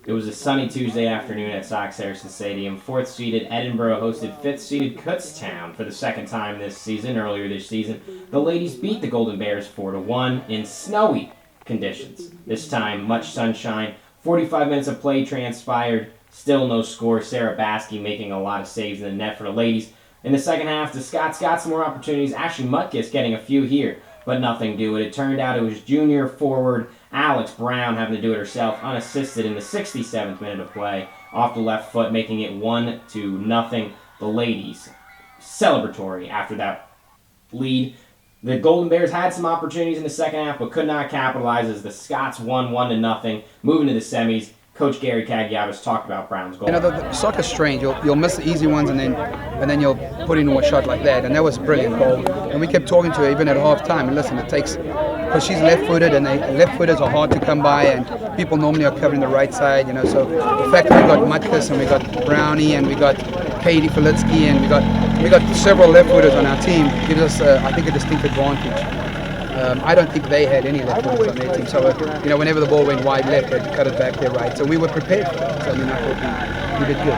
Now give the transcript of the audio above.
It was a sunny Tuesday afternoon at Sox Harrison Stadium. 4th-seeded Edinboro hosted 5th-seeded Kutztown for the second time this season. Earlier this season, the ladies beat the Golden Bears 4-1 in snowy conditions. This time, much sunshine. 45 minutes of play transpired. Still no score. Sarah Baskey making a lot of saves in the net for the ladies. In the second half, the Scots got some more opportunities. Ashley Mutkus getting a few here, but nothing doing. It turned out it was junior forward Alex Brown having to do it herself, unassisted in the 67th minute of play, off the left foot, making it 1-0. The ladies celebratory after that lead. The Golden Bears had some opportunities in the second half, but could not capitalize as the Scots won 1-0, moving to the semis. Coach Gary Kagiavas talked about Brown's goal. You know, the soccer's strange. You'll miss the easy ones and then you'll put in a shot like that, and that was a brilliant goal. And we kept talking to her even at half time. And listen, it takes, because she's left-footed, and left-footers are hard to come by, and people normally are covering the right side. You know, so the fact that we got Mutkus and we got Brownie and we got Katie Filitsky and we got several left-footers on our team gives us, I think, a distinct advantage. I don't think they had any left footers on their team, so whenever the ball went wide left, they'd cut it back there right. So we were prepared for it. So I thought we did good.